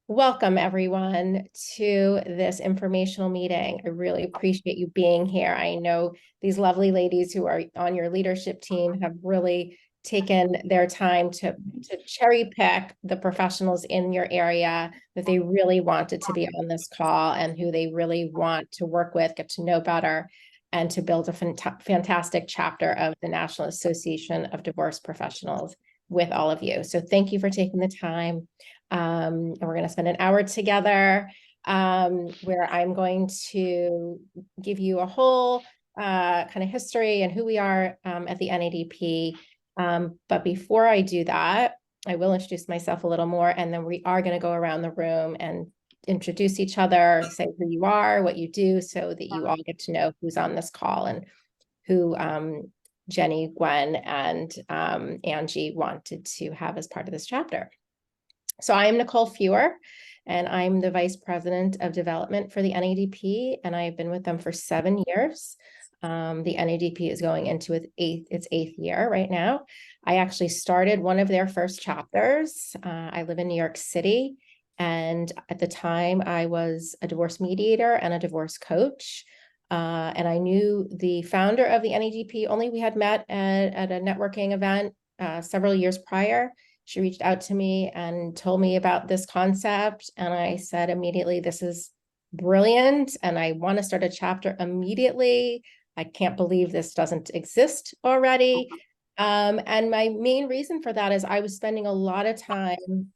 Welcome, everyone, to this informational meeting. I really appreciate you being here. I know these lovely ladies who are on your leadership team have really taken their time to cherry pick the professionals in your area that they really wanted to be on this call and who they really want to work with, get to know better, and to build a fantastic chapter of the National Association of Divorce Professionals with all of you. So thank you for taking the time. And we're going to spend an hour together where I'm going to give you a whole kind of history and who we are at the NADP. But before I do that, I will introduce myself a little more, and then we are going to go around the room and introduce each other, say who you are, what you do, so that you all get to know who's on this call and who Jenny, Gwen, and Angie wanted to have as part of this chapter. So I am Nicole Fewer, and I'm the Vice President of Development for the NADP, and I have been with them for 7 years. The NADP is going into its eighth year right now. I actually started one of their first chapters. I live in New York City, and at the time I was a divorce mediator and a divorce coach. And I knew the founder of the NADP, only we had met at a networking event several years prior. She reached out to me and told me about this concept. And I said immediately, this is brilliant. And I want to start a chapter immediately. I can't believe this doesn't exist already. And my main reason for that is I was spending a lot of time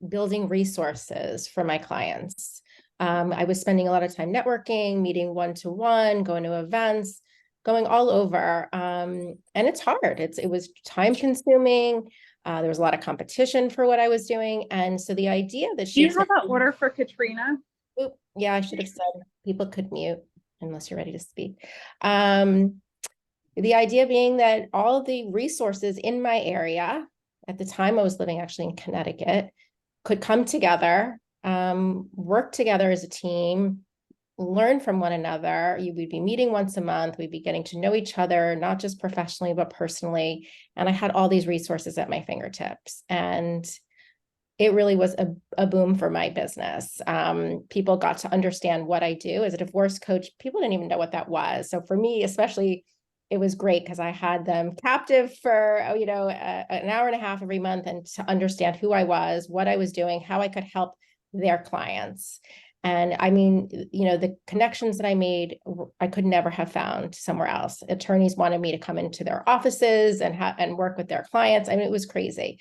building resources for my clients. I was spending a lot of time networking, meeting one-to-one, going to events, going all over. And it's hard. It was time consuming. There was a lot of competition for what I was doing. And so the idea that Do you have an order for Katrina? Yeah, I should have said people could mute unless you're ready to speak. The idea being that all of the resources in my area, at the time I was living actually in Connecticut, could come together, work together as a team, learn from one another. We'd be meeting once a month. We'd be getting to know each other, not just professionally, but personally. And I had all these resources at my fingertips. And it really was a boom for my business. People got to understand what I do as a divorce coach. People didn't even know what that was. So for me, especially, it was great because I had them captive for, an hour and a half every month, and to understand who I was, what I was doing, how I could help their clients. And I mean, the connections that I made, I could never have found somewhere else. Attorneys wanted me to come into their offices and work with their clients. I mean, it was crazy.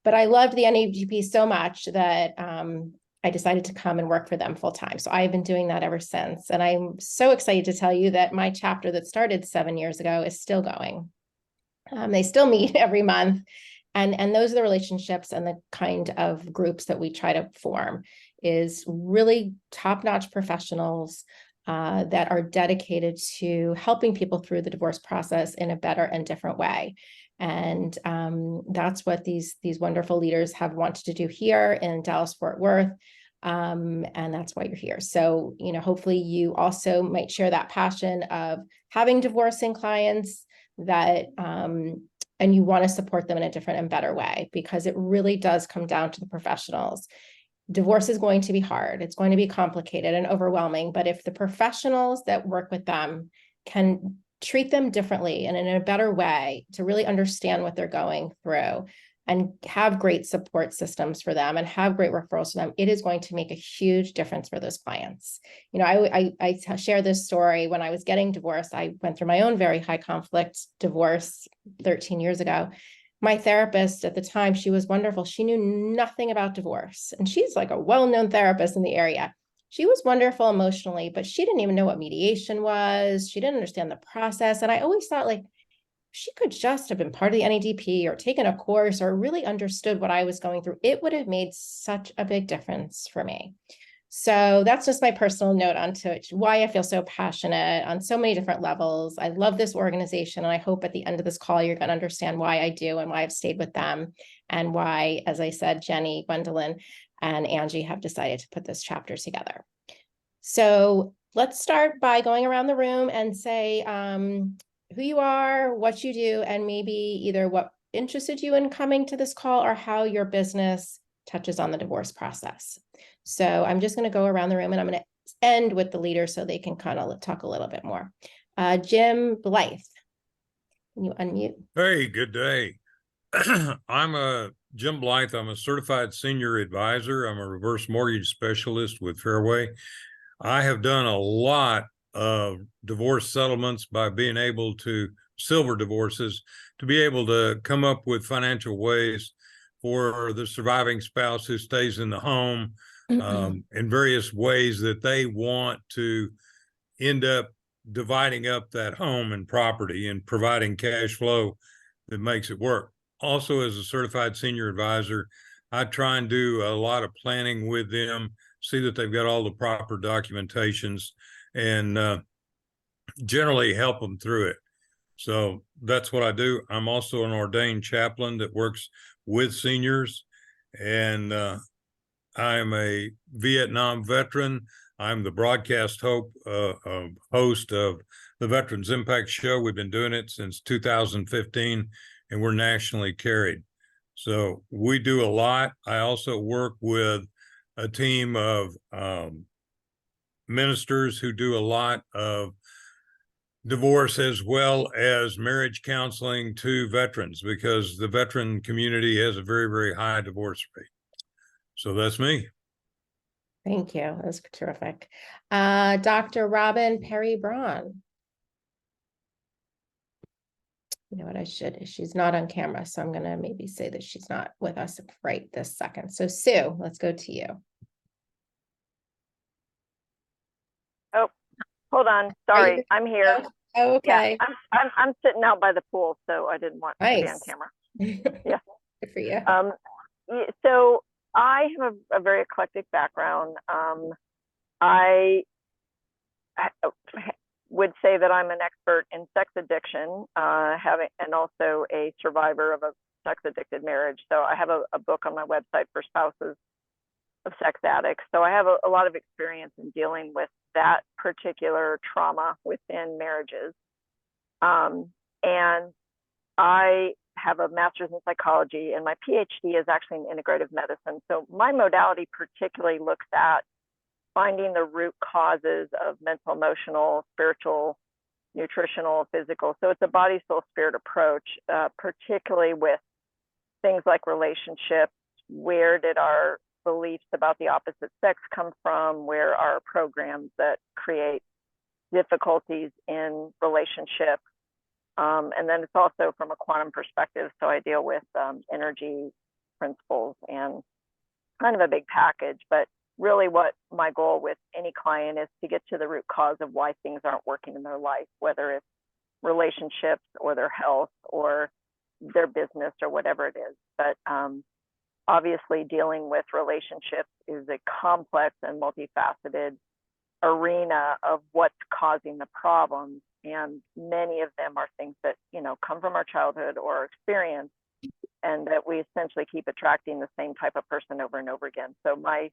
But I loved the NADP so much that I decided to come and work for them full time. So I've been doing that ever since. And I'm so excited to tell you that my chapter that started 7 years ago is still going. They still meet every month. And those are the relationships and the kind of groups that we try to form, is really top-notch professionals that are dedicated to helping people through the divorce process in a better and different way. And that's what these wonderful leaders have wanted to do here in Dallas-Fort Worth. And that's why you're here. So, hopefully you also might share that passion of having divorcing clients that and you want to support them in a different and better way, because it really does come down to the professionals. Divorce is going to be hard. It's going to be complicated and overwhelming. But if the professionals that work with them can treat them differently and in a better way to really understand what they're going through and have great support systems for them and have great referrals for them, it is going to make a huge difference for those clients. I share this story. When I was getting divorced, I went through my own very high conflict divorce 13 years ago. My therapist at the time, she was wonderful. She knew nothing about divorce, and she's like a well-known therapist in the area. She was wonderful emotionally, but she didn't even know what mediation was. She didn't understand the process. And I always thought, like, she could just have been part of the NADP or taken a course or really understood what I was going through. It would have made such a big difference for me. So that's just my personal note onto it, why I feel so passionate on so many different levels. I love this organization, and I hope at the end of this call, you're going to understand why I do and why I've stayed with them, and why, as I said, Jenny, Gwendolyn, and Angie have decided to put this chapter together. So let's start by going around the room and say who you are, what you do, and maybe either what interested you in coming to this call or how your business touches on the divorce process. So I'm just going to go around the room and I'm going to end with the leaders so they can kind of talk a little bit more. Jim Blythe, can you unmute? Hey, good day. I'm Jim Blythe. I'm a certified senior advisor. I'm a reverse mortgage specialist with Fairway. I have done a lot of divorce settlements by being able to silver divorces, to be able to come up with financial ways for the surviving spouse who stays in the home in various ways that they want to end up dividing up that home and property and providing cash flow that makes it work. Also, as a certified senior advisor, I try and do a lot of planning with them, see that they've got all the proper documentations, and generally help them through it. So that's what I do. I'm also an ordained chaplain that works with seniors, and I'm a Vietnam veteran. I'm the broadcast host of the Veterans Impact Show. We've been doing it since 2015, and we're nationally carried. So we do a lot. I also work with a team of ministers who do a lot of divorce as well as marriage counseling to veterans, because the veteran community has a very, very high divorce rate. So that's me. Thank you. That's terrific. Dr. Robin Perry Braun. You know what I should, she's not on camera, so I'm going to maybe say that she's not with us right this second. So Sue, let's go to you. Oh, hold on. Sorry, I'm here. Oh, okay. Yeah, I'm sitting out by the pool, so I didn't want to be on camera. Yeah. Good for you. So I have a very eclectic background. I would say that I'm an expert in sex addiction, and also a survivor of a sex addicted marriage. So I have a book on my website for spouses of sex addicts. So I have a lot of experience in dealing with that particular trauma within marriages. And I have a master's in psychology, and my PhD is actually in integrative medicine. So my modality particularly looks at finding the root causes of mental, emotional, spiritual, nutritional, physical. So it's a body, soul, spirit approach, particularly with things like relationships. Where did our beliefs about the opposite sex come from? Where are programs that create difficulties in relationships? And then it's also from a quantum perspective. So I deal with energy principles and kind of a big package. But really what my goal with any client is to get to the root cause of why things aren't working in their life, whether it's relationships or their health or their business or whatever it is. But obviously dealing with relationships is a complex and multifaceted arena of what's causing the problems. And many of them are things that, you know, come from our childhood or experience, and that we essentially keep attracting the same type of person over and over again. So my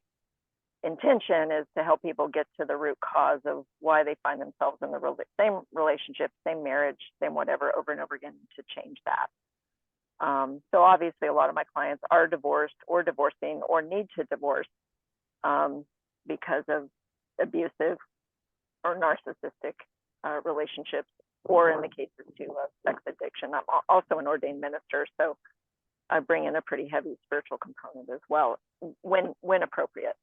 intention is to help people get to the root cause of why they find themselves in the same relationship, same marriage, same whatever over and over again, to change that. So obviously a lot of my clients are divorced or divorcing or need to divorce because of abusive or narcissistic relationships, or in the cases too of sex addiction. I'm also an ordained minister, so I bring in a pretty heavy spiritual component as well when appropriate.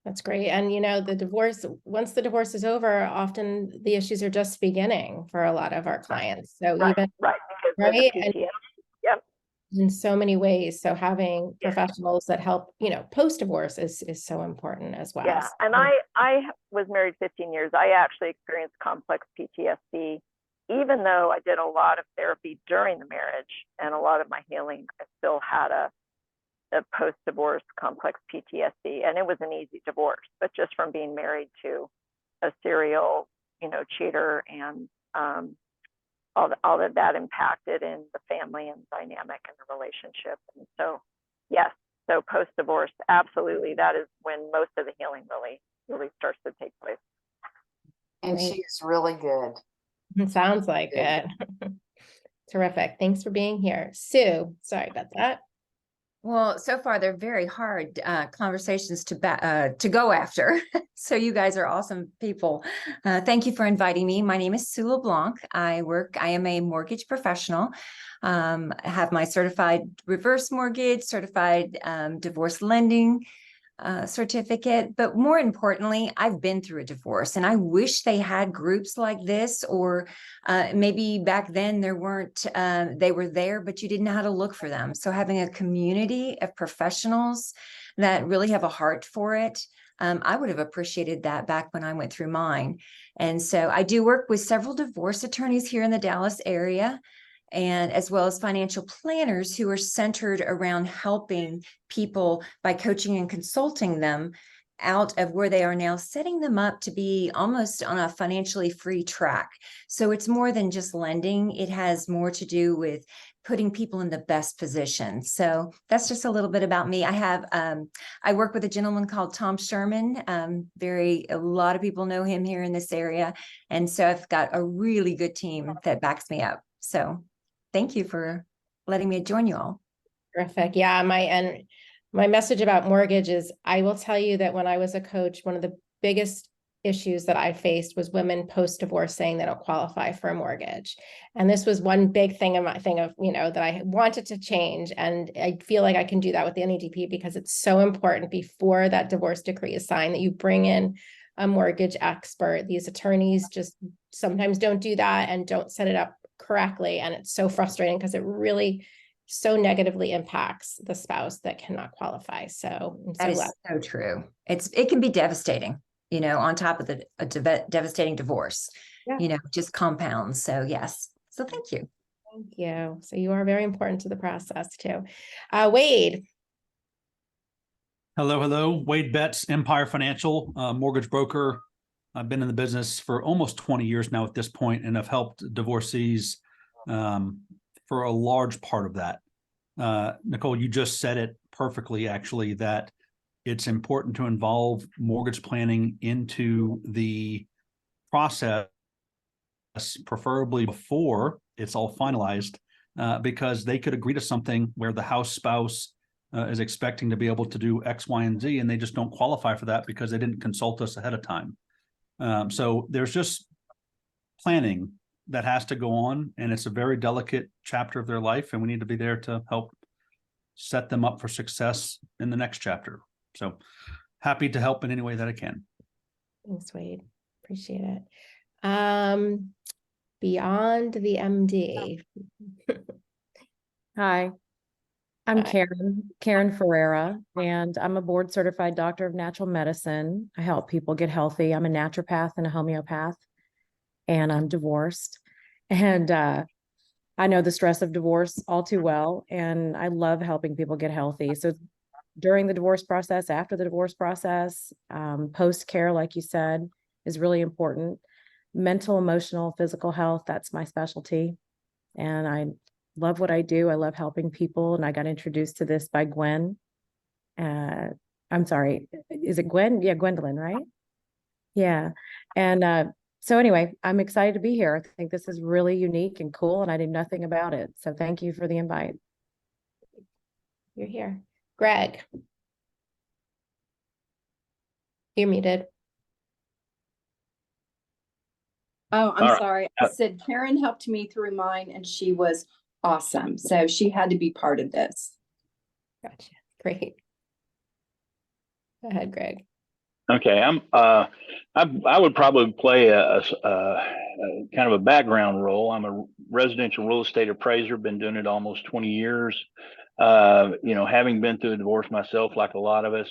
That's great. And, you know, the divorce, once the divorce is over, often the issues are just beginning for a lot of our clients. So right, even, right. right. And yep. in so many ways. So having professionals that help, you know, post-divorce is so important as well. Yeah. And I was married 15 years. I actually experienced complex PTSD, even though I did a lot of therapy during the marriage and a lot of my healing. I still had a post-divorce complex PTSD, and it was an easy divorce, but just from being married to a serial, you know, cheater, and all that impacted in the family and dynamic and the relationship. And so, yes, so post-divorce, absolutely, that is when most of the healing really starts to take place. And she's really good. It sounds like it. Terrific. Thanks for being here. Sue, sorry about that. Well, so far they're very hard conversations to go after. So you guys are awesome people. Thank you for inviting me. My name is Sue LeBlanc. I am a mortgage professional. I have my certified reverse mortgage, certified divorce lending certificate, but more importantly, I've been through a divorce, and I wish they had groups like this, or maybe back then there weren't, they were there, but you didn't know how to look for them. So having a community of professionals that really have a heart for it, I would have appreciated that back when I went through mine. And so I do work with several divorce attorneys here in the Dallas area, and as well as financial planners who are centered around helping people by coaching and consulting them out of where they are now, setting them up to be almost on a financially free track. So it's more than just lending. It has more to do with putting people in the best position. So that's just a little bit about me. I work with a gentleman called Tom Sherman. A lot of people know him here in this area. And so I've got a really good team that backs me up. So thank you for letting me join you all. Terrific. Yeah, my message about mortgage is, I will tell you that when I was a coach, one of the biggest issues that I faced was women post-divorce saying they don't qualify for a mortgage. And this was one big thing of that I wanted to change. And I feel like I can do that with the NADP, because it's so important before that divorce decree is signed that you bring in a mortgage expert. These attorneys just sometimes don't do that and don't set it up correctly. And it's so frustrating because it really so negatively impacts the spouse that cannot qualify. So that is so true. It can be devastating, on top of a devastating divorce, just compounds. So yes. So thank you. Thank you. So you are very important to the process too. Wade. Hello. Wade Betts, Empire Financial, mortgage broker. I've been in the business for almost 20 years now at this point, and I've helped divorcees for a large part of that. Nicole, you just said it perfectly, actually, that it's important to involve mortgage planning into the process, preferably before it's all finalized, because they could agree to something where the house spouse is expecting to be able to do X, Y, and Z, and they just don't qualify for that because they didn't consult us ahead of time. So there's just planning that has to go on, and it's a very delicate chapter of their life, and we need to be there to help set them up for success in the next chapter. So happy to help in any way that I can. Thanks, Wade. Appreciate it. Beyond the MD. Hi, I'm Hi. Karen Ferreira, and I'm a board certified doctor of natural medicine. I help people get healthy. I'm a naturopath and a homeopath, and I'm divorced. And I know the stress of divorce all too well, and I love helping people get healthy. So during the divorce process, after the divorce process, post-care, like you said, is really important. Mental, emotional, physical health, that's my specialty. And I love what I do. I love helping people. And I got introduced to this by Gwen. I'm sorry, is it Gwen? Yeah, Gwendolyn, right? Yeah. And so anyway, I'm excited to be here. I think this is really unique and cool, and I knew nothing about it. So thank you for the invite. You're here. Greg. You're muted. Oh, I'm All right. sorry. I said Karen helped me through mine, and she was awesome. So she had to be part of this. Gotcha. Great. Go ahead, Greg. Okay, I would probably play a kind of a background role. I'm a residential real estate appraiser, been doing it almost 20 years. Having been through a divorce myself, like a lot of us,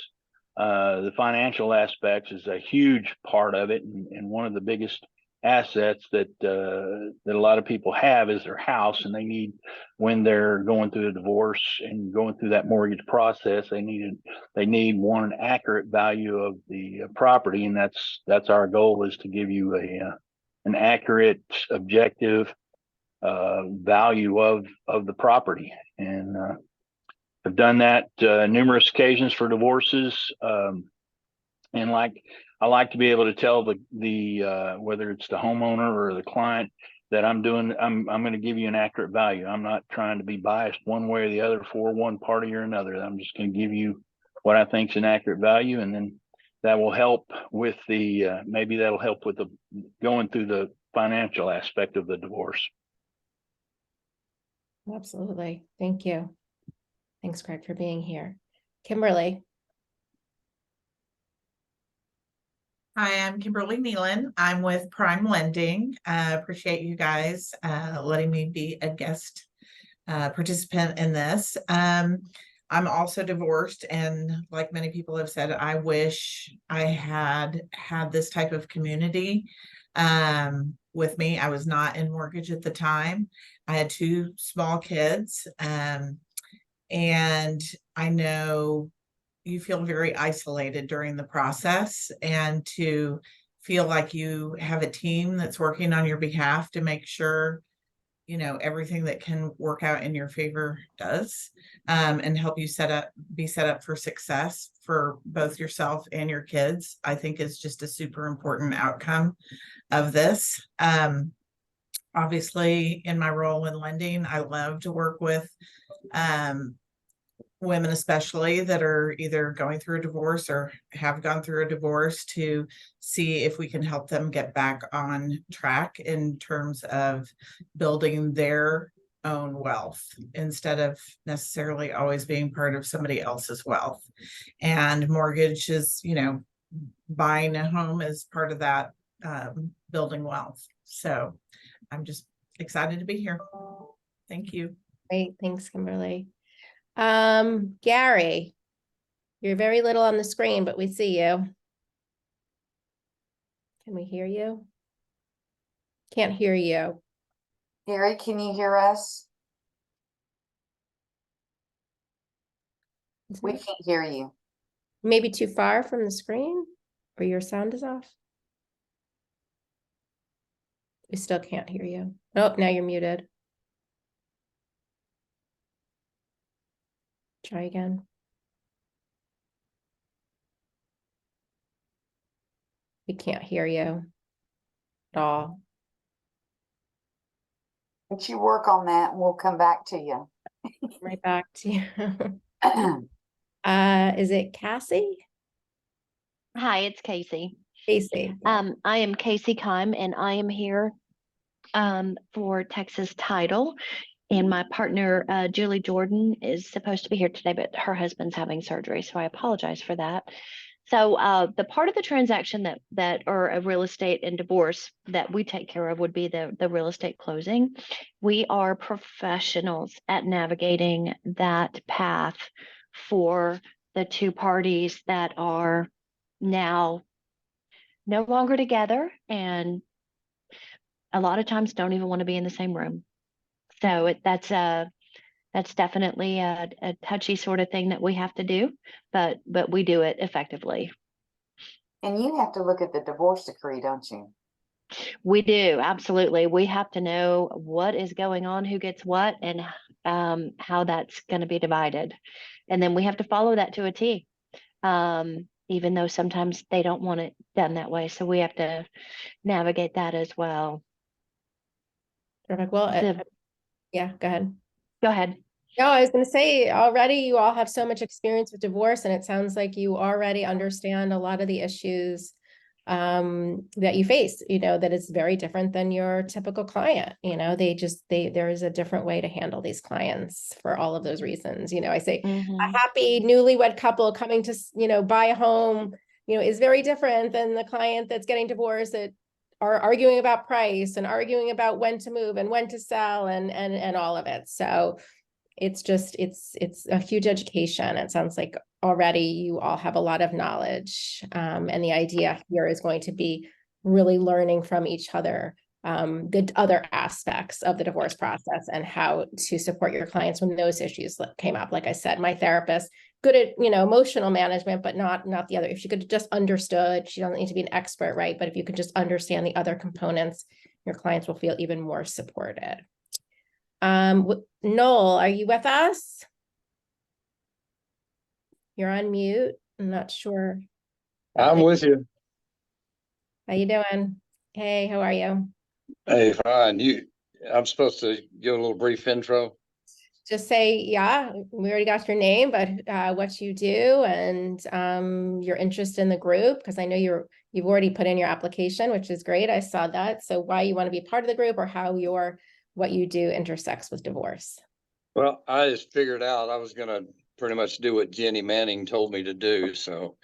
the financial aspects is a huge part of it, and one of the biggest assets that a lot of people have is their house, and they need, when they're going through a divorce and going through that mortgage process, they need one accurate value of the property, and that's our goal, is to give you an accurate, objective value of the property. And I've done that numerous occasions for divorces, and I like to be able to tell the whether it's the homeowner or the client, that I'm doing, I'm going to give you an accurate value. I'm not trying to be biased one way or the other for one party or another. I'm just going to give you what I think is an accurate value, and then that will help with the maybe that'll help with the going through the financial aspect of the divorce. Absolutely. Thank you. Thanks, Craig, for being here. Kimberly. Hi, I'm Kimberly Nealon. I'm with Prime Lending. Appreciate you guys letting me be a guest participant in this. I'm also divorced, and like many people have said, I wish I had this type of community with me. I was not in mortgage at the time. I had 2 small kids, and I know you feel very isolated during the process, and to feel like you have a team that's working on your behalf to make sure, you know, everything that can work out in your favor does, and help you be set up for success for both yourself and your kids, I think is just a super important outcome of this. Obviously, in my role in lending, I love to work with women, especially that are either going through a divorce or have gone through a divorce, to see if we can help them get back on track in terms of building their own wealth instead of necessarily always being part of somebody else's wealth. And mortgage is, you know, buying a home is part of that, building wealth. So I'm just excited to be here. Thank you. Great. Thanks, Kimberly. Gary, you're very little on the screen, but we see you. Can we hear you? Can't hear you. Gary, can you hear us? We can't hear you. Maybe too far from the screen, or your sound is off. We still can't hear you. Oh, now you're muted. Try again. We can't hear you at all. But you work on that and we'll come back to you. Right back to you. Is it Cassie? Hi, it's Casey. Casey. I am Casey Kime, and I am here for Texas Title. And my partner, Julie Jordan, is supposed to be here today, but her husband's having surgery, so I apologize for that. So the part of the transaction that or a real estate and divorce that we take care of would be the real estate closing. We are professionals at navigating that path for the 2 parties that are now no longer together, and a lot of times don't even want to be in the same room. So that's definitely a touchy sort of thing that we have to do, but we do it effectively. And you have to look at the divorce decree, don't you? We do, absolutely. We have to know what is going on, who gets what, and how that's going to be divided. And then we have to follow that to a T, even though sometimes they don't want it done that way. So we have to navigate that as well. Perfect. Well, yeah, go ahead. Go ahead. No, I was going to say, already you all have so much experience with divorce, and it sounds like you already understand a lot of the issues that you face, you know, that is very different than your typical client. You know, there is a different way to handle these clients for all of those reasons. You know, I say a happy newlywed couple coming to, you know, buy a home, you know, is very different than the client that's getting divorced that are arguing about price and arguing about when to move and when to sell and all of it. So it's a huge education. It sounds like already you all have a lot of knowledge. And the idea here is going to be really learning from each other, the other aspects of the divorce process and how to support your clients when those issues came up. Like I said, my therapist, good at, you know, emotional management, but not the other. If she could have just understood, she doesn't need to be an expert, right? But if you could just understand the other components, your clients will feel even more supported. Noel, are you with us? You're on mute. I'm not sure. I'm with you. How you doing? Hey, how are you? Hey, fine. I'm supposed to give a little brief intro. Just say, yeah, we already got your name, but what you do and your interest in the group, because I know you've already put in your application, which is great. I saw that. So why you want to be part of the group or how what you do intersects with divorce. Well, I just figured out I was gonna pretty much do what Jenny Manning told me to do. So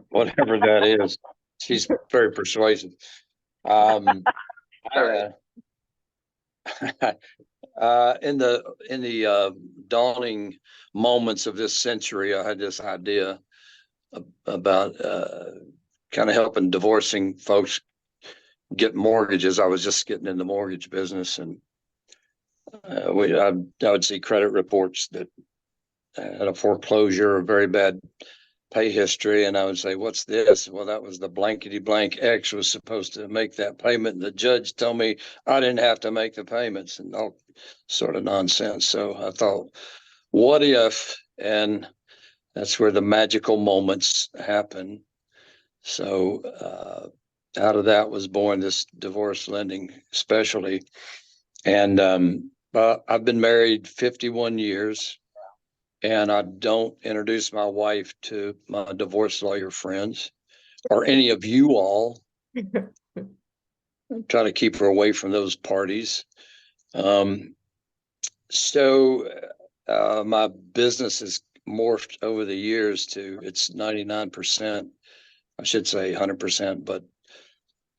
whatever that is, she's very persuasive. I, in the dawning moments of this century, I had this idea about kind of helping divorcing folks get mortgages. I was just getting in the mortgage business, and I would see credit reports that had a foreclosure or very bad pay history, and I would say, "What's this?" Well, that was the blankety blank X was supposed to make that payment, and the judge told me I didn't have to make the payments, and all sort of nonsense. So I thought, what if? And that's where the magical moments happen. So out of that was born this divorce lending specialty. And I've been married 51 years, and I don't introduce my wife to my divorce lawyer friends or any of you all. Try to keep her away from those parties. So my business has morphed over the years to it's 99%. I should say 100%, but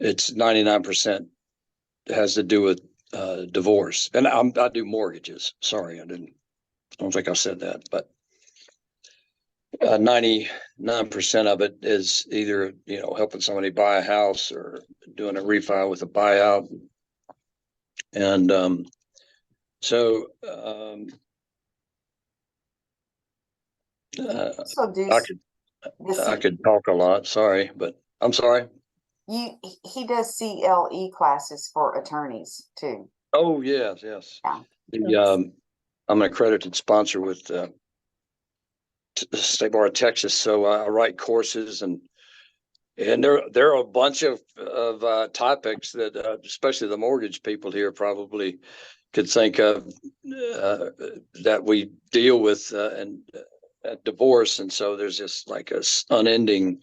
it's 99% has to do with divorce. And I do mortgages. Sorry, I don't think I said that, but 99% of it is either, helping somebody buy a house or doing a refi with a buyout. And so So do I could talk a lot. Sorry, but I'm sorry. he does CLE classes for attorneys too. Oh, yes. Yeah. I'm an accredited sponsor with the State Bar of Texas, so I write courses, and there are a bunch of topics that especially the mortgage people here probably could think of that we deal with and divorce, and so there's just like a unending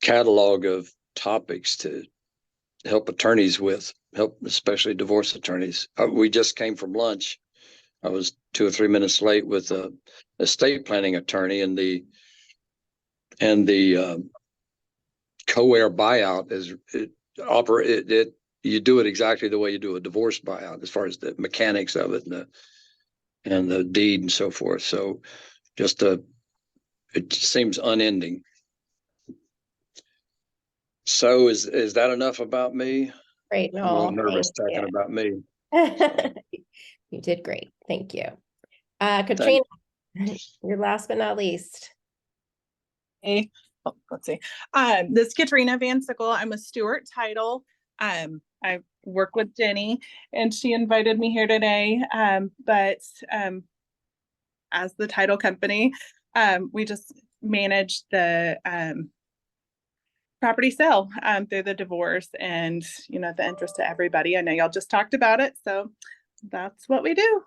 catalog of topics to help attorneys with, help especially divorce attorneys. We just came from lunch. I was 2 or 3 minutes late with a estate planning attorney, and the co-heir buyout is you do it exactly the way you do a divorce buyout as far as the mechanics of it and the deed and so forth. So it seems unending. So is that enough about me? Great. No, I'm a little nervous talking about me. You did great. Thank you. Katrina, you're last but not least. Hey, let's see. This is Katrina Van Sickle. I'm a Stewart title. I work with Jenny, and she invited me here today. But as the title company, we just manage the property sale through the divorce and the interest to everybody. I know y'all just talked about it, so that's what we do.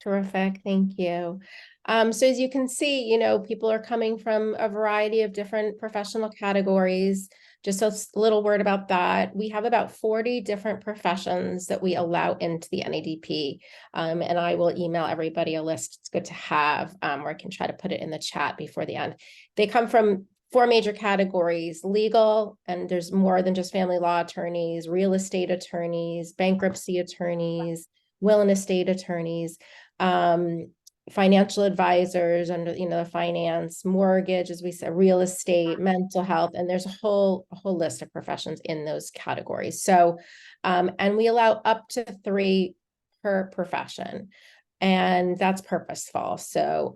Terrific. Thank you. So as you can see, people are coming from a variety of different professional categories. Just a little word about that. We have about 40 different professions that we allow into the NADP. And I will email everybody a list. It's good to have, or I can try to put it in the chat before the end. They come from 4 major categories: legal, and there's more than just family law attorneys, real estate attorneys, bankruptcy attorneys, will and estate attorneys, financial advisors under the finance, mortgage, as we said, real estate, mental health, and there's a whole list of professions in those categories. So and we allow up to 3 per profession, and that's purposeful. So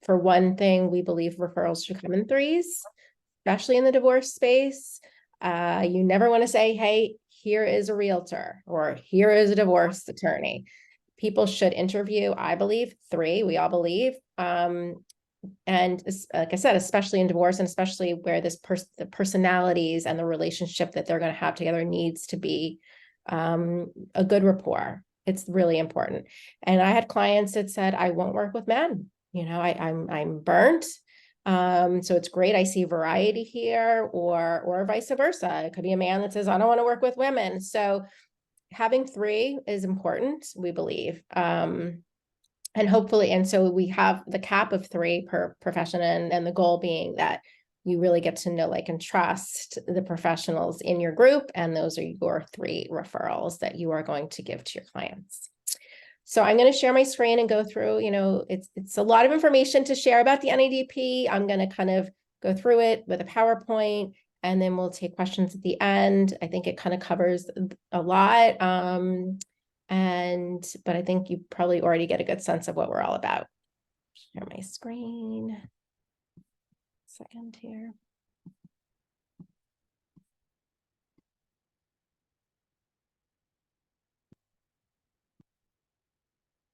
for one thing, we believe referrals should come in 3s, especially in the divorce space. You never want to say, hey, here is a realtor or here is a divorce attorney. People should interview, I believe, 3, we all believe. And like I said, especially in divorce, and especially where the personalities and the relationship that they're going to have together needs to be a good rapport. It's really important. And I had clients that said, I won't work with men. You know, I'm burnt. So it's great. I see variety here, or vice versa. It could be a man that says, I don't want to work with women. So having 3 is important, we believe. And hopefully, and so we have the cap of 3 per profession, and the goal being that you really get to know, like, and trust the professionals in your group. And those are your 3 referrals that you are going to give to your clients. So I'm going to share my screen and go through, you know, it's a lot of information to share about the NADP. I'm going to kind of go through it with a PowerPoint, and then we'll take questions at the end. I think it kind of covers a lot. But I think you probably already get a good sense of what we're all about. Share my screen. Second here.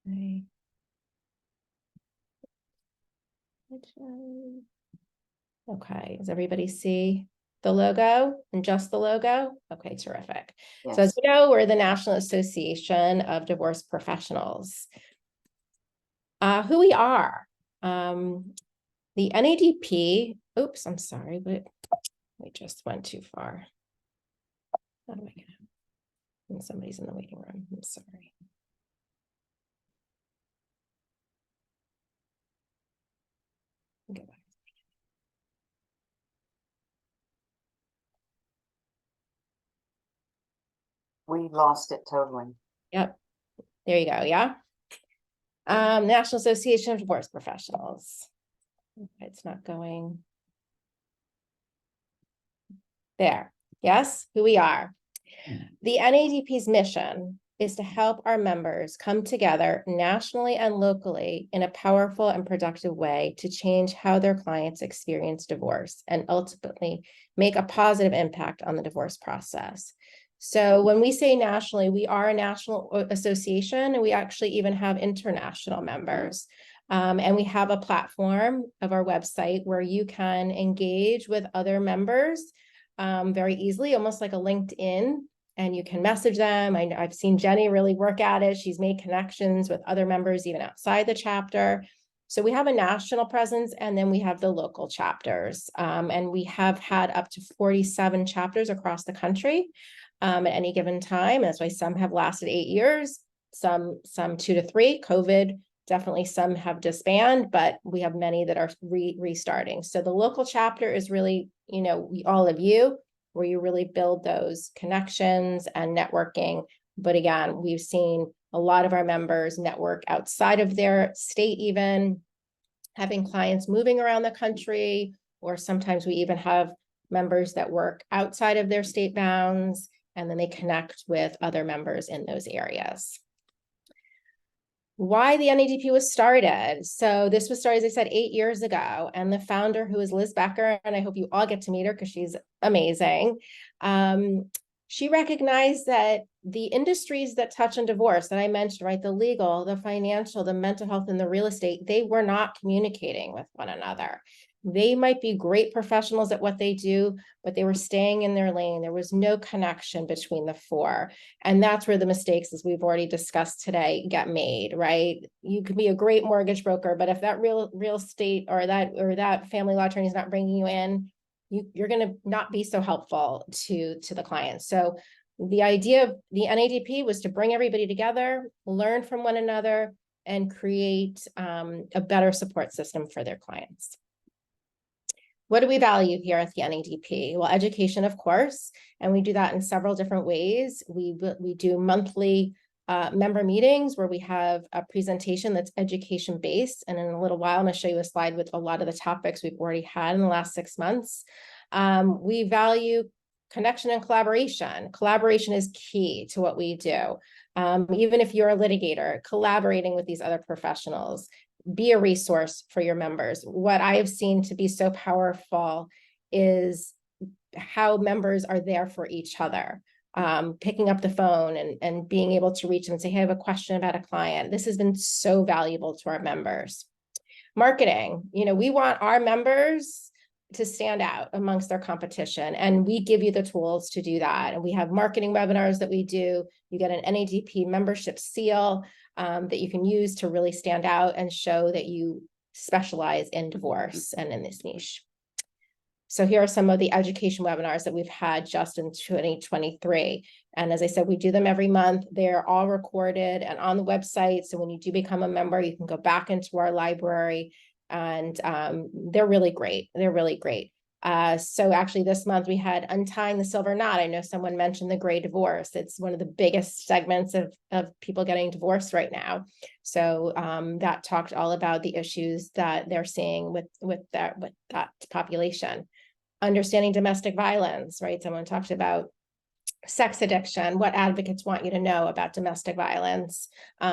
Okay. Okay, does everybody see the logo and just the logo? Okay, terrific. Yes. So as you know, we're the National Association of Divorce Professionals. Who we are. The NADP, oops, I'm sorry, but we just went too far. How do I get out? And somebody's in the waiting room, I'm sorry. Go back. We lost it totally. Yep, there you go, yeah. National Association of Divorce Professionals. It's not going. There, yes, who we are. The NADP's mission is to help our members come together nationally and locally in a powerful and productive way to change how their clients experience divorce and ultimately make a positive impact on the divorce process. So when we say nationally, we are a national association, and we actually even have international members. And we have a platform of our website where you can engage with other members very easily, almost like a LinkedIn, and you can message them. I've seen Jenny really work at it. She's made connections with other members even outside the chapter. So we have a national presence, and then we have the local chapters. And we have had up to 47 chapters across the country at any given time. That's why some have lasted 8 years, some 2 to 3. COVID, definitely some have disbanded, but we have many that are restarting. So the local chapter is really, you know, all of you, where you really build those connections and networking. But again, we've seen a lot of our members network outside of their state, even having clients moving around the country, or sometimes we even have members that work outside of their state bounds, and then they connect with other members in those areas. Why the NADP was started. So this was started, as I said, 8 years ago. And the founder, who is Liz Becker, and I hope you all get to meet her because she's amazing. She recognized that the industries that touch on divorce that I mentioned, right, the legal, the financial, the mental health, and the real estate, they were not communicating with one another. They might be great professionals at what they do, but they were staying in their lane. There was no connection between the 4. And that's where the mistakes, as we've already discussed today, get made, right? You could be a great mortgage broker, but if that real estate or that family law attorney is not bringing you in, you're going to not be so helpful to the client. So the idea of the NADP was to bring everybody together, learn from one another, and create a better support system for their clients. What do we value here at the NADP? Well, education, of course, and we do that in several different ways. We do monthly member meetings where we have a presentation that's education-based, and in a little while, I'm going to show you a slide with a lot of the topics we've already had in the last 6 months. We value connection and collaboration. Collaboration is key to what we do. Even if you're a litigator, collaborating with these other professionals, be a resource for your members. What I have seen to be so powerful is how members are there for each other, picking up the phone and being able to reach them and say, hey, I have a question about a client. This has been so valuable to our members. Marketing, we want our members to stand out amongst their competition, and we give you the tools to do that. And we have marketing webinars that we do. You get an NADP membership seal that you can use to really stand out and show that you specialize in divorce and in this niche. So here are some of the education webinars that we've had just in 2023. And as I said, we do them every month. They're all recorded and on the website. So when you do become a member, you can go back into our library, and they're really great. They're really great. So actually this month we had Untying the Silver Knot. I know someone mentioned the gray divorce. It's one of the biggest segments of people getting divorced right now. So that talked all about the issues that they're seeing with that population. Understanding domestic violence, right? Someone talked about sex addiction, what advocates want you to know about domestic violence.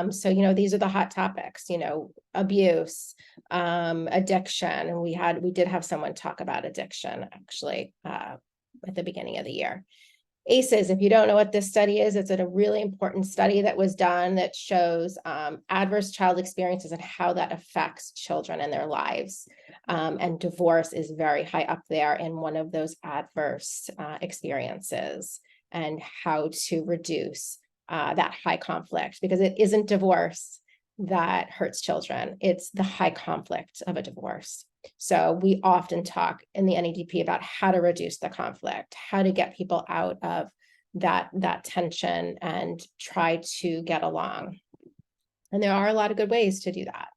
So, these are the hot topics, abuse, addiction. And we did have someone talk about addiction actually at the beginning of the year. ACEs, if you don't know what this study is, it's a really important study that was done that shows adverse child experiences and how that affects children and their lives. And divorce is very high up there in one of those adverse experiences, and how to reduce that high conflict, because it isn't divorce that hurts children. It's the high conflict of a divorce. So we often talk in the NADP about how to reduce the conflict, how to get people out of that tension and try to get along. And there are a lot of good ways to do that.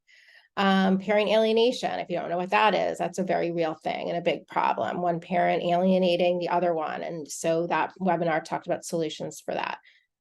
Parent alienation, if you don't know what that is, that's a very real thing and a big problem. One parent alienating the other one. And so that webinar talked about solutions for that.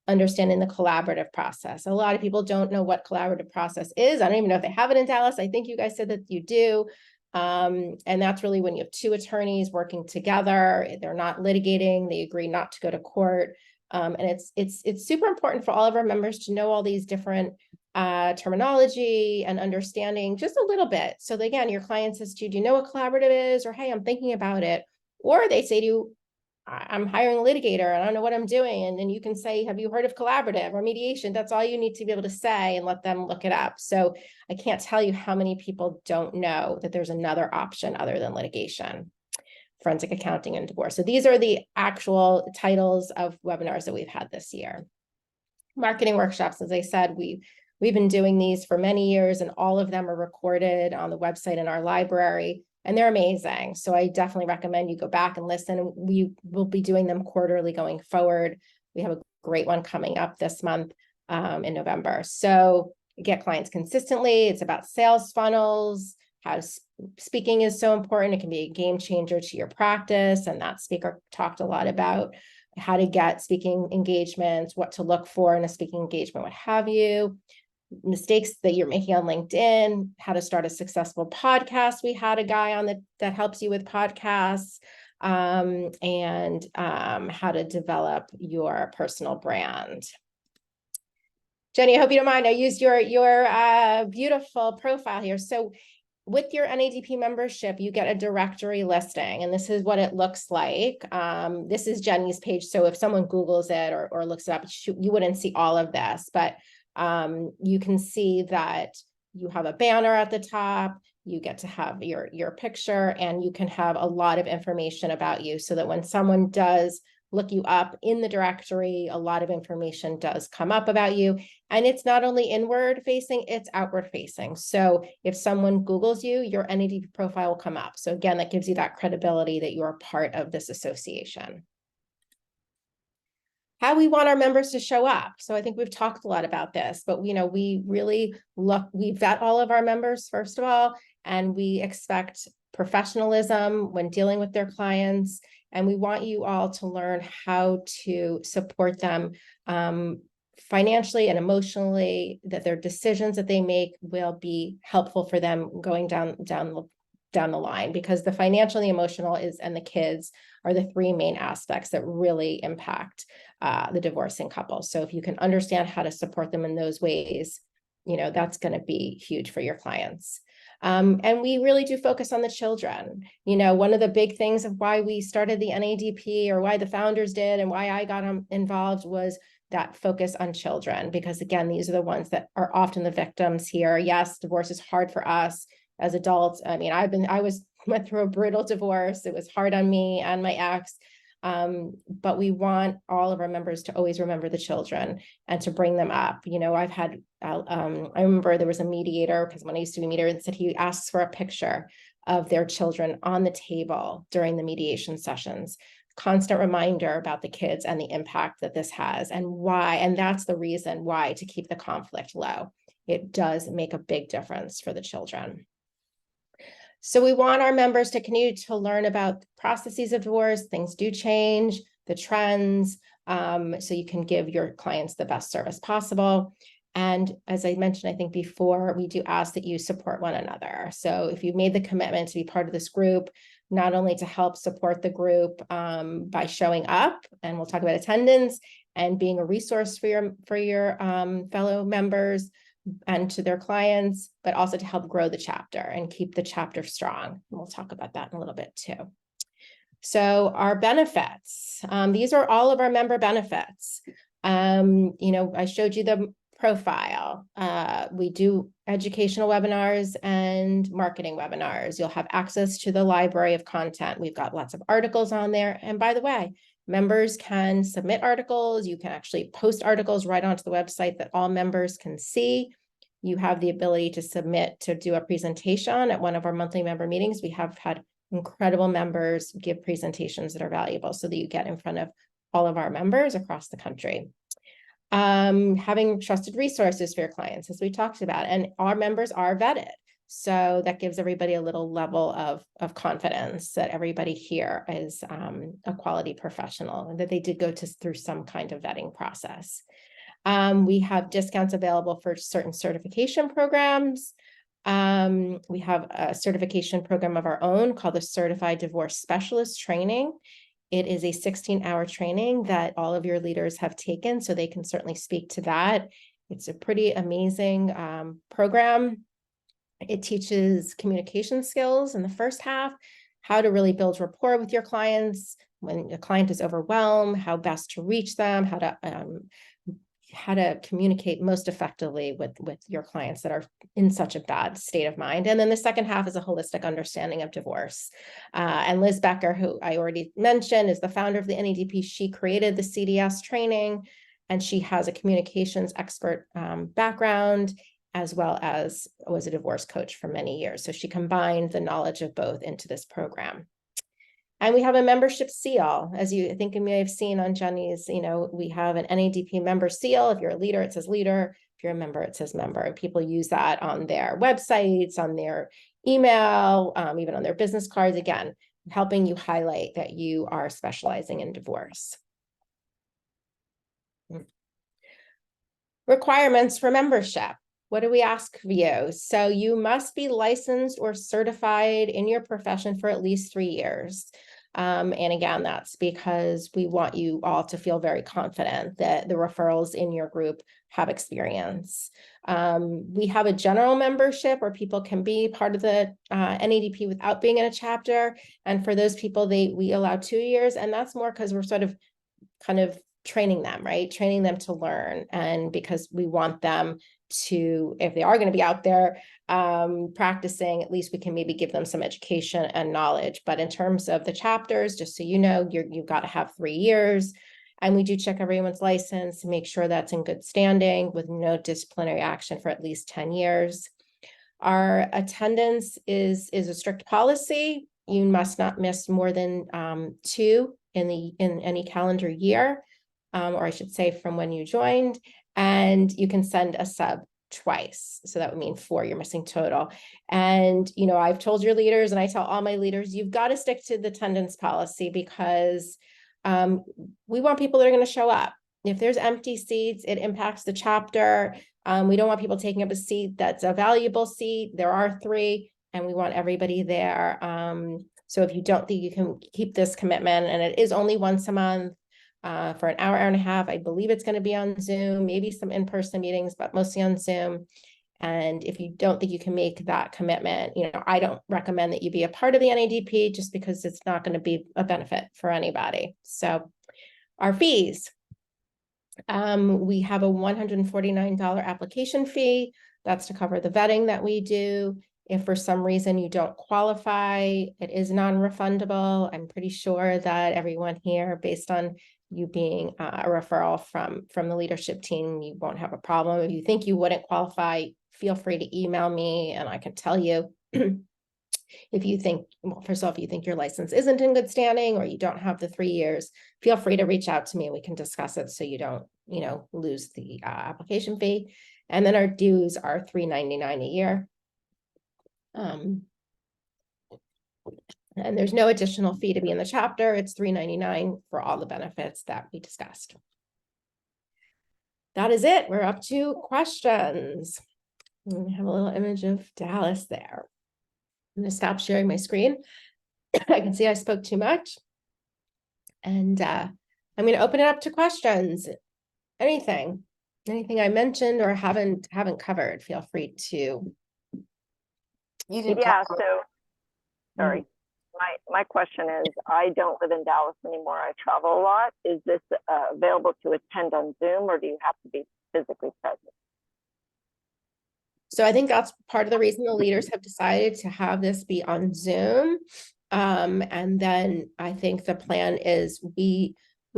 Understanding the collaborative process. A lot of people don't know what collaborative process is. I don't even know if they have it in Dallas. I think you guys said that you do. And that's really when you have two attorneys working together, they're not litigating, they agree not to go to court. And it's super important for all of our members to know all these different terminology and understanding just a little bit. So that, again, your client says to you, do you know what collaborative is? Or, hey, I'm thinking about it. Or they say to you, I'm hiring a litigator, I don't know what I'm doing. And then you can say, have you heard of collaborative or mediation? That's all you need to be able to say, and let them look it up. So I can't tell you how many people don't know that there's another option other than litigation, forensic accounting, and divorce. So these are the actual titles of webinars that we've had this year. Marketing workshops, as I said, we've been doing these for many years, and all of them are recorded on the website in our library. And they're amazing. So I definitely recommend you go back and listen. We will be doing them quarterly going forward. We have a great one coming up this month in November. So get clients consistently. It's about sales funnels, how speaking is so important. It can be a game changer to your practice. And that speaker talked a lot about how to get speaking engagements, what to look for in a speaking engagement, what have you. Mistakes that you're making on LinkedIn, how to start a successful podcast. We had a guy on that helps you with podcasts, and how to develop your personal brand. Jenny, I hope you don't mind. I used your beautiful profile here. So with your NADP membership, you get a directory listing, and this is what it looks like. This is Jenny's page. So if someone Googles it or looks it up, you wouldn't see all of this, but you can see that you have a banner at the top, you get to have your picture, and you can have a lot of information about you, so that when someone does look you up in the directory, a lot of information does come up about you. And it's not only inward facing, it's outward facing. So if someone Googles you, your NADP profile will come up. So again, that gives you that credibility that you're part of this association. How we want our members to show up. So I think we've talked a lot about this, but we really we vet all of our members, first of all, and we expect professionalism when dealing with their clients. And we want you all to learn how to support them financially and emotionally, that their decisions that they make will be helpful for them going down the line, because the financial, the emotional and the kids are the three main aspects that really impact the divorcing couple. So if you can understand how to support them in those ways, that's going to be huge for your clients. And we really do focus on the children. One of the big things of why we started the NADP, or why the founders did, and why I got involved, was that focus on children, because again, these are the ones that are often the victims here. Yes, divorce is hard for us. as adults. I mean, went through a brutal divorce. It was hard on me and my ex. But we want all of our members to always remember the children and to bring them up. You know, I remember there was a mediator, because when I used to be a mediator, and said he asks for a picture of their children on the table during the mediation sessions. Constant reminder about the kids and the impact that this has and why. And that's the reason why, to keep the conflict low. It does make a big difference for the children. So we want our members to continue to learn about processes of divorce. Things do change, the trends, so you can give your clients the best service possible. And as I mentioned, I think before, we do ask that you support one another. So if you've made the commitment to be part of this group, not only to help support the group by showing up, and we'll talk about attendance, and being a resource for your fellow members and to their clients, but also to help grow the chapter and keep the chapter strong. And we'll talk about that in a little bit too. So our benefits, these are all of our member benefits. You know, I showed you the profile. We do educational webinars and marketing webinars. You'll have access to the library of content. We've got lots of articles on there. And by the way, members can submit articles. You can actually post articles right onto the website that all members can see. You have the ability to submit to do a presentation at one of our monthly member meetings. We have had incredible members give presentations that are valuable so that you get in front of all of our members across the country. Having trusted resources for your clients, as we talked about, and our members are vetted. So that gives everybody a little level of confidence that everybody here is a quality professional and that they did go through some kind of vetting process. We have discounts available for certain certification programs. We have a certification program of our own called the Certified Divorce Specialist Training. It is a 16-hour training that all of your leaders have taken, so they can certainly speak to that. It's a pretty amazing program. It teaches communication skills in the first half, how to really build rapport with your clients when a client is overwhelmed, how best to reach them, how to communicate most effectively with your clients that are in such a bad state of mind. And then the second half is a holistic understanding of divorce. And Liz Becker, who I already mentioned, is the founder of the NADP. She created the CDS training, and she has a communications expert background, as well as was a divorce coach for many years. So she combined the knowledge of both into this program. And we have a membership seal. As I think you may have seen on Jenny's, you know, we have an NADP member seal. If you're a leader, it says leader. If you're a member, it says member. And people use that on their websites, on their email, even on their business cards, again, helping you highlight that you are specializing in divorce. Requirements for membership. What do we ask of you? So you must be licensed or certified in your profession for at least 3 years. And again, that's because we want you all to feel very confident that the referrals in your group have experience. We have a general membership where people can be part of the NADP without being in a chapter. And for those people, we allow 2 years. And that's more because we're sort of kind of training them, right? Training them to learn. And because we want them to, if they are going to be out there practicing, at least we can maybe give them some education and knowledge. But in terms of the chapters, just so you know, you've got to have 3 years. And we do check everyone's license to make sure that's in good standing with no disciplinary action for at least 10 years. Our attendance is a strict policy. You must not miss more than 2 in any calendar year, or I should say from when you joined. And you can send a sub twice. So that would mean 4 you're missing total. And, you know, I've told your leaders, and I tell all my leaders, you've got to stick to the attendance policy because we want people that are going to show up. If there's empty seats, it impacts the chapter. We don't want people taking up a seat that's a valuable seat. There are 3, and we want everybody there. So if you don't think you can keep this commitment, and it is only once a month, for an hour and a half. I believe it's going to be on Zoom, maybe some in-person meetings, but mostly on Zoom. And if you don't think you can make that commitment, you know, I don't recommend that you be a part of the NADP just because it's not going to be a benefit for anybody. So our fees, we have a $149 application fee. That's to cover the vetting that we do. If for some reason you don't qualify, it is non-refundable. I'm pretty sure that everyone here, based on you being a referral from the leadership team, you won't have a problem. If you think you wouldn't qualify, feel free to email me and I can tell you. If you think, well, first of all, if you think your license isn't in good standing or you don't have the 3 years, feel free to reach out to me and we can discuss it so you don't, lose the application fee. And then our dues are $3.99 a year. And there's no additional fee to be in the chapter. It's $3.99 for all the benefits that we discussed. That is it. We're up to questions. We have a little image of Dallas there. I'm going to stop sharing my screen. I can see I spoke too much. And I'm going to open it up to questions. Anything I mentioned or haven't covered, feel free to. Yeah, so sorry. My question is, I don't live in Dallas anymore. I travel a lot. Is this available to attend on Zoom, or do you have to be physically present? So I think that's part of the reason the leaders have decided to have this be on Zoom. And then I think the plan is we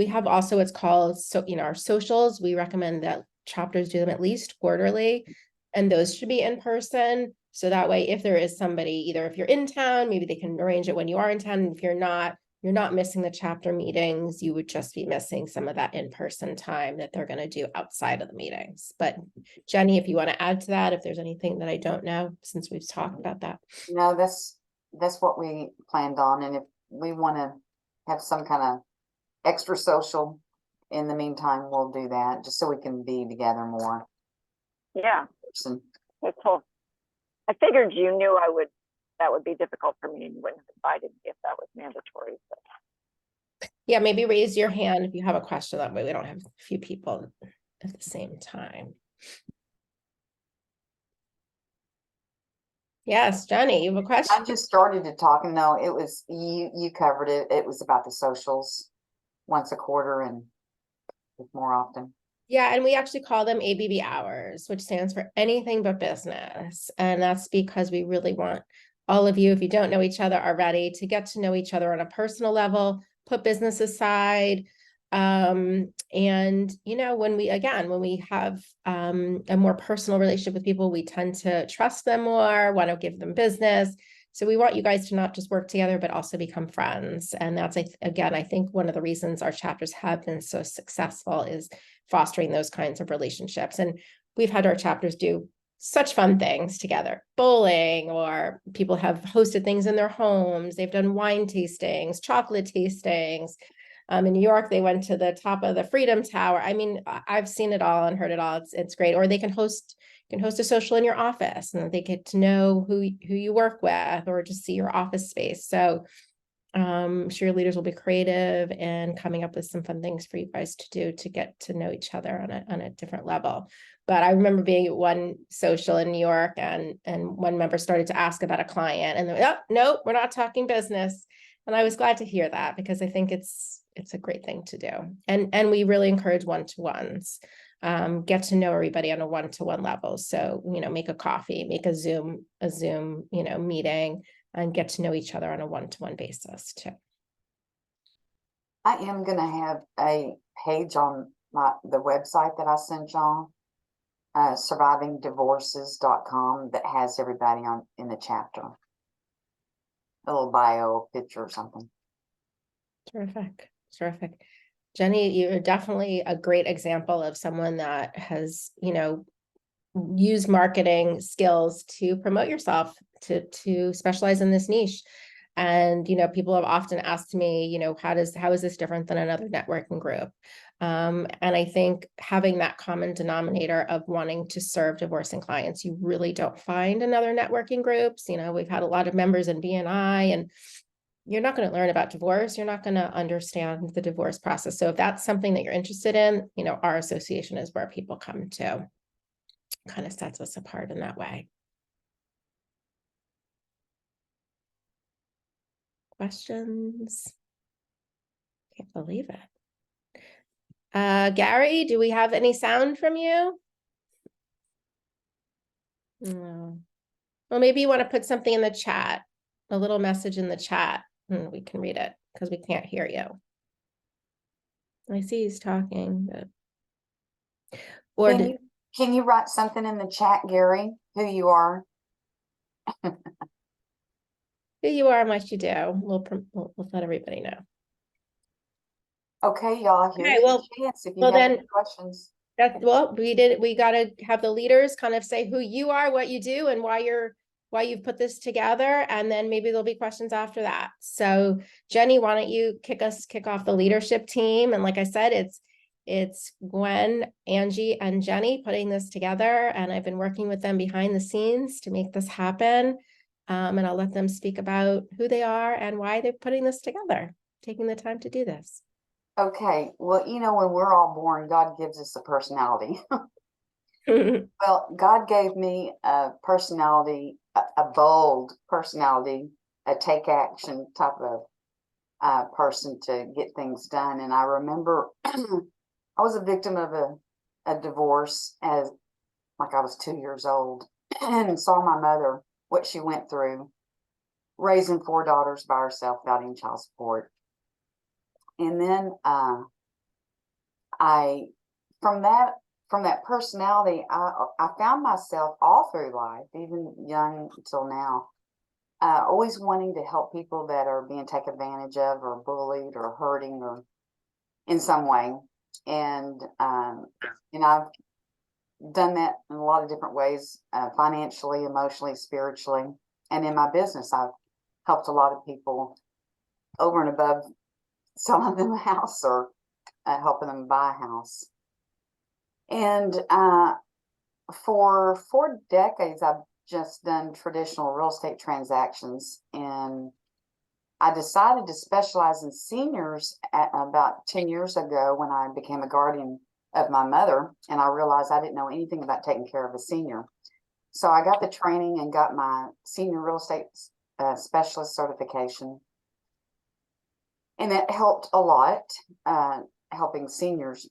have also what's called, our socials. We recommend that chapters do them at least quarterly, and those should be in person. So that way, if there is somebody, either if you're in town, maybe they can arrange it when you are in town. If you're not missing the chapter meetings. You would just be missing some of that in-person time that they're going to do outside of the meetings. But Jenny, if you want to add to that, if there's anything that I don't know, since we've talked about that. No, that's what we planned on. And if we want to have some kind of extra social in the meantime, we'll do that just so we can be together more. Yeah. That's cool. I figured you knew that would be difficult for me and you wouldn't have invited me if that was mandatory. But. Yeah, maybe raise your hand if you have a question. That way we don't have a few people at the same time. Yes, Jenny, you have a question? I just started to talk, and no, it was you covered it. It was about the socials once a quarter and more often. Yeah, and we actually call them ABB hours, which stands for anything but business. And that's because we really want all of you, if you don't know each other already, to get to know each other on a personal level, put business aside. And, when we have a more personal relationship with people, we tend to trust them more, want to give them business. So we want you guys to not just work together, but also become friends. And that's, again, I think one of the reasons our chapters have been so successful is fostering those kinds of relationships. And we've had our chapters do such fun things together, bowling, or people have hosted things in their homes. They've done wine tastings, chocolate tastings. In New York, they went to the top of the Freedom Tower. I mean, I've seen it all and heard it all. It's great. Or they can host a social in your office, and they get to know who you work with, or just see your office space. So I'm sure your leaders will be creative and coming up with some fun things for you guys to do to get to know each other on a different level. But I remember being at one social in New York, and one member started to ask about a client, and they're like, oh, no, we're not talking business. And I was glad to hear that, because I think it's a great thing to do. And we really encourage one-to-ones. Get to know everybody on a one-to-one level. So, make a coffee, make a Zoom, meeting, and get to know each other on a one-to-one basis too. I am going to have a page on the website that I sent y'all, survivingdivorces.com, that has everybody in the chapter. A little bio, picture or something. Terrific. Jenny, you're definitely a great example of someone that has, used marketing skills to promote yourself, to specialize in this niche. And, people have often asked me, how is this different than another networking group? And I think having that common denominator of wanting to serve divorcing clients, you really don't find in other networking groups. We've had a lot of members in BNI, and you're not going to learn about divorce. You're not going to understand the divorce process. So if that's something that you're interested in, our association is where people come to. Kind of sets us apart in that way. Questions? Can't believe it. Gary, do we have any sound from you? No. Well, maybe you want to put something in the chat, a little message in the chat, and we can read it because we can't hear you. I see he's talking, but or Can you write something in the chat, Gary, who you are? who you are and what you do. We'll let everybody know. Okay, y'all, here's Okay, well, your chance if you well have then, any questions. well, we got to have the leaders kind of say who you are, what you do, and why you've put this together, and then maybe there'll be questions after that. So Jenny, why don't you kick off the leadership team? And like I said, it's Gwen, Angie, and Jenny putting this together, and I've been working with them behind the scenes to make this happen. And I'll let them speak about who they are and why they're putting this together, taking the time to do this. Okay, well, you know, when we're all born, God gives us a personality. Well, God gave me a personality, a bold personality, a take action type of person to get things done. And I remember I was a victim of a divorce as like I was 2 years old and saw my mother, what she went through, raising 4 daughters by herself without any child support. And then from that personality, I found myself all through life, even young until now, always wanting to help people that are being taken advantage of or bullied or hurting or in some way. And I've done that in a lot of different ways, financially, emotionally, spiritually, and in my business, I've helped a lot of people over and above selling them a house or helping them buy a house. And for 4 decades, I've just done traditional real estate transactions. And I decided to specialize in seniors about 10 years ago when I became a guardian of my mother. And I realized I didn't know anything about taking care of a senior. So I got the training and got my senior real estate specialist certification. And it helped a lot, helping seniors.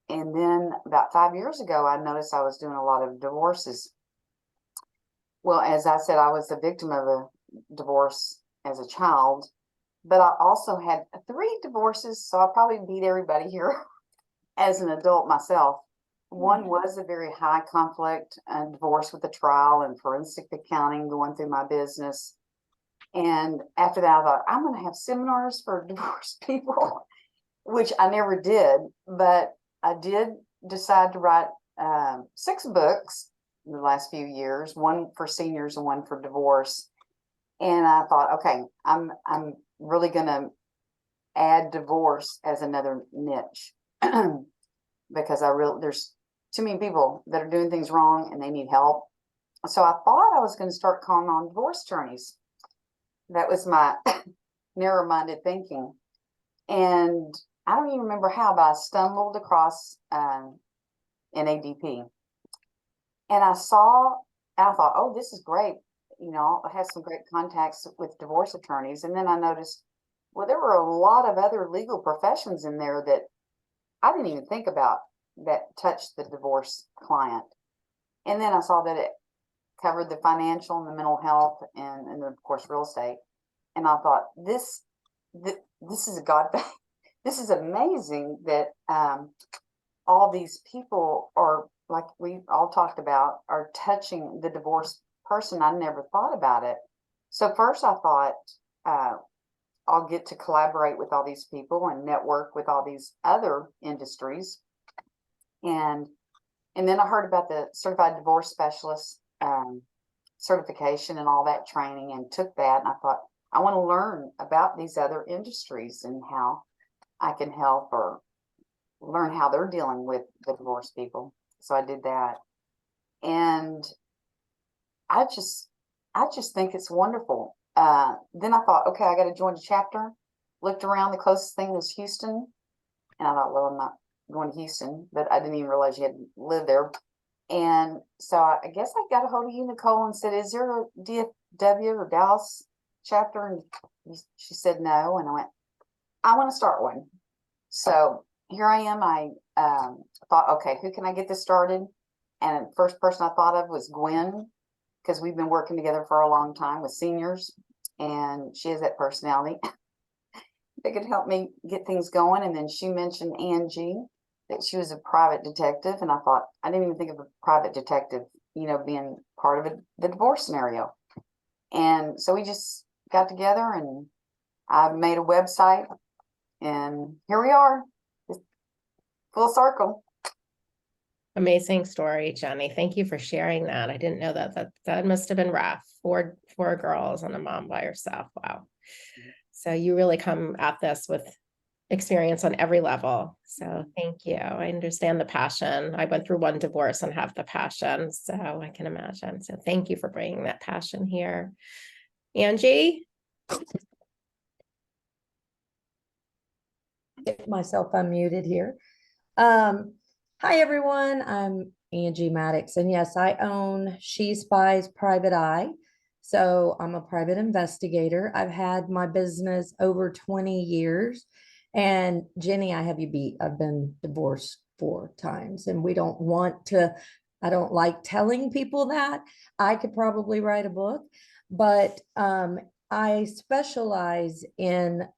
And then about 5 years ago, I noticed I was doing a lot of divorces. Well, as I said, I was a victim of a divorce as a child, but I also had 3 divorces. So I probably beat everybody here as an adult myself. One was a very high conflict divorce with a trial and forensic accounting going through my business. And after that, I thought, I'm going to have seminars for divorced people, which I never did. But I did decide to write 6 books in the last few years, one for seniors and one for divorce. And I thought, okay, I'm really going to add divorce as another niche because there's too many people that are doing things wrong and they need help. So I thought I was going to start calling on divorce attorneys. That was my narrow-minded thinking. And I don't even remember how, but I stumbled across NADP. And I thought, oh, this is great. You know, I have some great contacts with divorce attorneys. And then I noticed, well, there were a lot of other legal professions in there that I didn't even think about that touched the divorce client. And then I saw that it covered the financial and the mental health and of course, real estate. And I thought, this is a God thing. This is amazing that all these people are, like we all talked about, are touching the divorced person. I never thought about it. So first I thought, I'll get to collaborate with all these people and network with all these other industries. And then I heard about the certified divorce specialist certification and all that training and took that. And I thought, I want to learn about these other industries and how I can help or learn how they're dealing with the divorced people. So I did that. And I just think it's wonderful. Then I thought, okay, I got to join a chapter. Looked around, the closest thing was Houston. And I thought, well, I'm not going to Houston, but I didn't even realize you had to live there. And so I guess I got a hold of you, Nicole, and said, is there a DFW or Dallas chapter? And she said no. And I went, I want to start one. So here I am. I thought, okay, who can I get this started? And the first person I thought of was Gwen. because we've been working together for a long time with seniors, and she has that personality that could help me get things going. And then she mentioned Angie, that she was a private detective, and I thought, I didn't even think of a private detective, you know, being part of the divorce scenario. And so we just got together, and I made a website, and here we are, full circle. Amazing story, Jenny. Thank you for sharing that. I didn't know that must have been rough. Four girls and a mom by herself. Wow. So you really come at this with experience on every level. So thank you. I understand the passion. I went through one divorce and have the passion, so I can imagine. So thank you for bringing that passion here. Angie? Get myself unmuted here. Hi everyone, I'm Angie Maddox, and yes, I own She Spies Private Eye. So I'm a private investigator. I've had my business over 20 years. And Jenny, I have you beat. I've been divorced 4 times, and we don't want to, I don't like telling people that. I could probably write a book, but I specialize in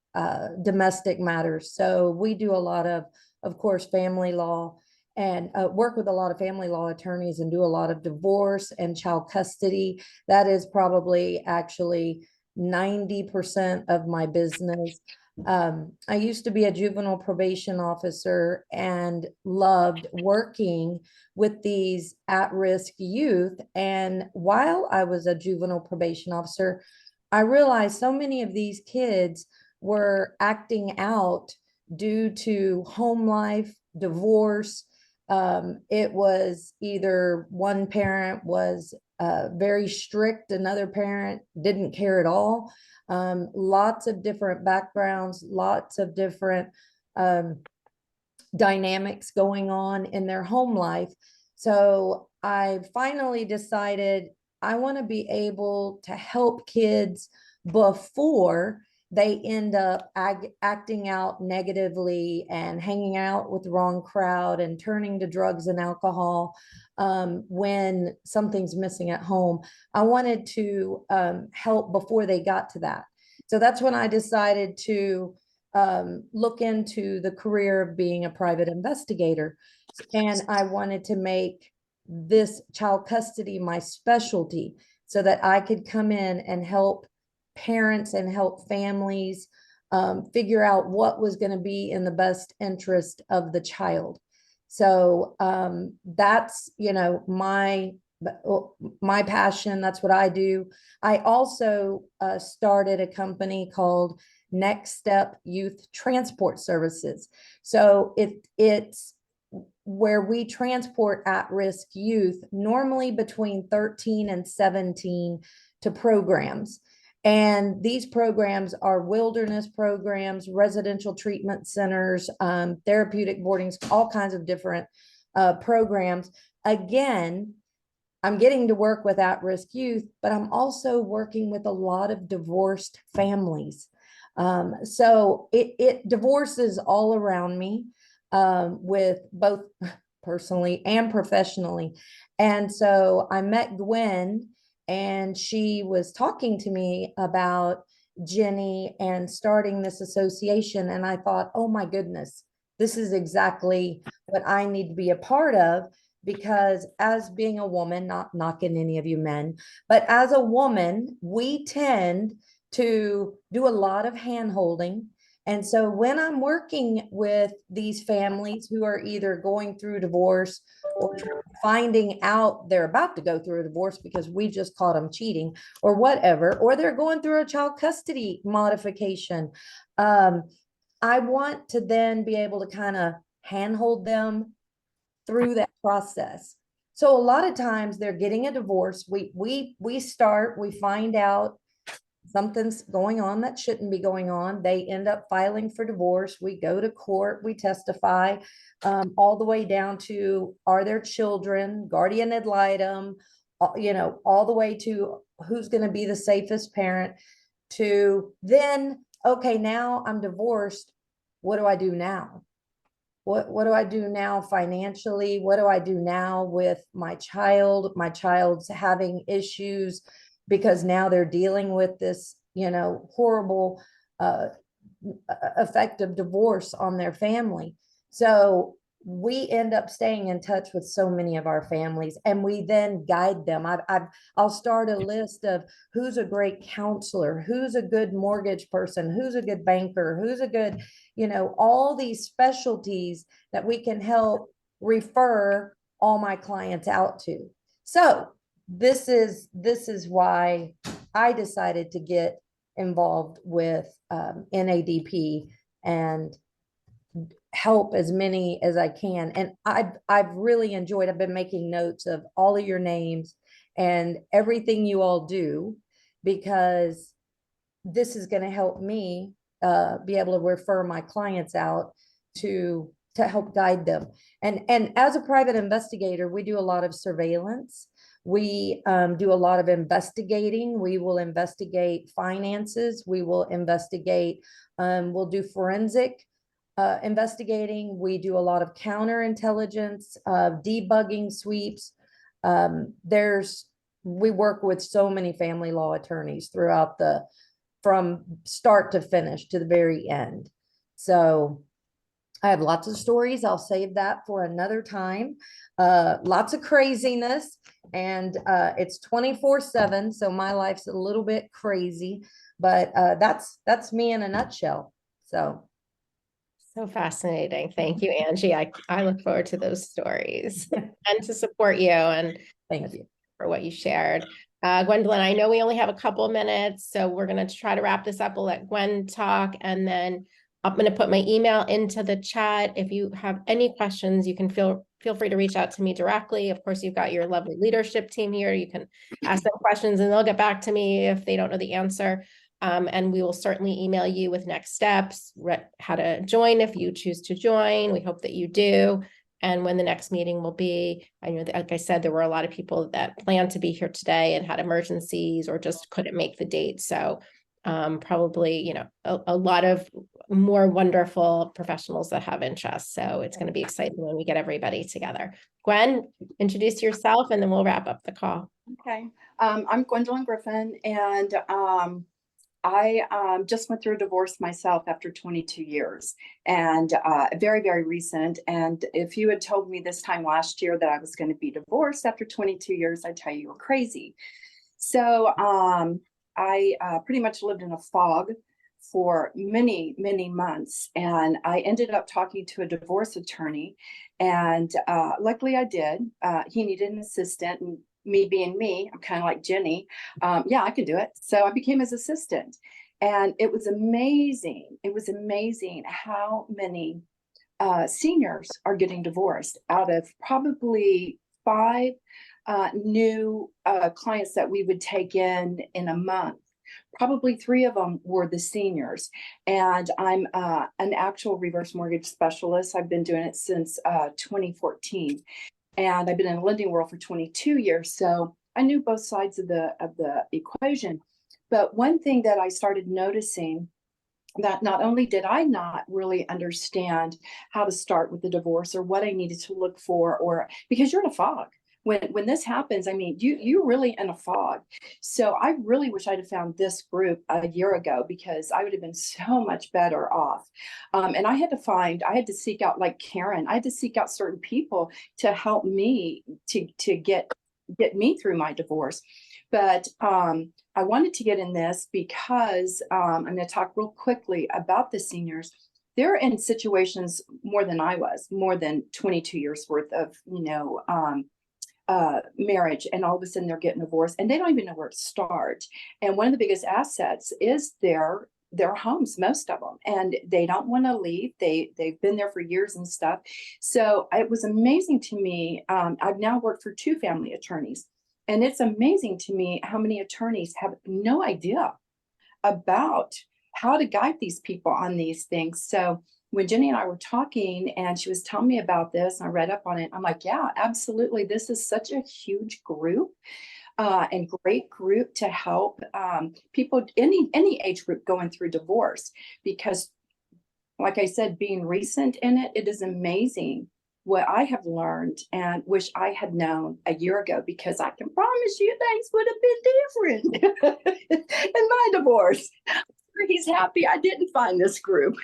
domestic matters. So we do a lot of course, family law, and work with a lot of family law attorneys, and do a lot of divorce and child custody. That is probably actually 90% of my business. I used to be a juvenile probation officer and loved working with these at-risk youth. And while I was a juvenile probation officer, I realized so many of these kids were acting out due to home life, divorce. It was either one parent was very strict, another parent didn't care at all. Lots of different backgrounds, lots of different dynamics going on in their home life. So I finally decided I want to be able to help kids before they end up acting out negatively and hanging out with the wrong crowd and turning to drugs and alcohol when something's missing at home. I wanted to help before they got to that. So that's when I decided to look into the career of being a private investigator. And I wanted to make this child custody my specialty so that I could come in and help parents and help families figure out what was going to be in the best interest of the child. So that's, you know, my passion. That's what I do. I also started a company called Next Step Youth Transport Services. So it's where we transport at-risk youth, normally between 13 and 17, to programs. And these programs are wilderness programs, residential treatment centers, therapeutic boardings, all kinds of different programs. Again, I'm getting to work with at-risk youth, but I'm also working with a lot of divorced families. So it divorces all around me, with both personally and professionally. And so I met Gwen, and she was talking to me about Jenny and starting this association. And I thought, oh my goodness, this is exactly what I need to be a part of, because as being a woman, not knocking any of you men, but as a woman, we tend to do a lot of hand holding. And so when I'm working with these families who are either going through divorce or finding out they're about to go through a divorce because we just caught them cheating or whatever, or they're going through a child custody modification, I want to then be able to kind of handhold them through that process. So a lot of times they're getting a divorce. We find out something's going on that shouldn't be going on. They end up filing for divorce. We go to court, we testify, all the way down to, are there children, guardian ad litem, you know, all the way to who's going to be the safest parent, to then, okay, now I'm divorced. What do I do now? what do I do now financially? What do I do now with my child? My child's having issues because now they're dealing with this, horrible effect of divorce on their family. So we end up staying in touch with so many of our families, and we then guide them. I'll start a list of who's a great counselor, who's a good mortgage person, who's a good banker, who's a good, all these specialties that we can help refer all my clients out to. So this is why I decided to get involved with NADP and help as many as I can. And I've really enjoyed, I've been making notes of all of your names and everything you all do, because this is going to help me be able to refer my clients out to help guide them. And as a private investigator, we do a lot of surveillance. We do a lot of investigating. We will investigate finances. We will investigate, we'll do forensic investigating. We do a lot of counterintelligence, debugging sweeps. We work with so many family law attorneys throughout from start to finish to the very end. So I have lots of stories. I'll save that for another time. Lots of craziness, and it's 24/7. So my life's a little bit crazy, but that's me in a nutshell. So fascinating. Thank you, Angie. I look forward to those stories and to support you, and thank you for what you shared. Gwendolyn, I know we only have a couple minutes, so we're going to try to wrap this up. We'll let Gwen talk, and then I'm going to put my email into the chat. If you have any questions, you can feel free to reach out to me directly. Of course, you've got your lovely leadership team here. You can ask them questions and they'll get back to me if they don't know the answer. And we will certainly email you with next steps, how to join if you choose to join. We hope that you do. And when the next meeting will be. I know that, like I said, there were a lot of people that planned to be here today and had emergencies or just couldn't make the date. So probably, a lot of more wonderful professionals that have interest. So it's going to be exciting when we get everybody together. Gwen, introduce yourself and then we'll wrap up the call. Okay. I'm Gwendolyn Griffin, and I just went through a divorce myself after 22 years, and very, very recent. And if you had told me this time last year that I was going to be divorced after 22 years, I'd tell you were crazy. So I pretty much lived in a fog for many, many months. And I ended up talking to a divorce attorney, and luckily I did. He needed an assistant, and me being me, I'm kind of like Jenny. Yeah, I could do it. So I became his assistant, and it was amazing. It was amazing how many seniors are getting divorced. Out of probably 5 new clients that we would take in a month, probably 3 of them were the seniors. And I'm an actual reverse mortgage specialist. I've been doing it since 2014. And I've been in the lending world for 22 years. So I knew both sides of the equation. But one thing that I started noticing, that not only did I not really understand how to start with the divorce or what I needed to look for, or because you're in a fog. When this happens, I mean, you're really in a fog. So I really wish I'd have found this group a year ago, because I would have been so much better off. And I had to seek out, like Karen, I had to seek out certain people to help me to get me through my divorce. But I wanted to get in this because I'm going to talk real quickly about the seniors. They're in situations more than I was, more than 22 years worth of, marriage, and all of a sudden they're getting divorced and they don't even know where to start. And one of the biggest assets is their homes, most of them, and they don't want to leave. They've been there for years and stuff. So it was amazing to me. I've now worked for 2 family attorneys, and it's amazing to me how many attorneys have no idea about how to guide these people on these things. So when Jenny and I were talking and she was telling me about this, and I read up on it, I'm like, yeah, absolutely. This is such a huge group and great group to help people, any age group going through divorce, because like I said, being recent in it, it is amazing what I have learned and wish I had known a year ago, because I can promise you things would have been different in my divorce. He's happy I didn't find this group.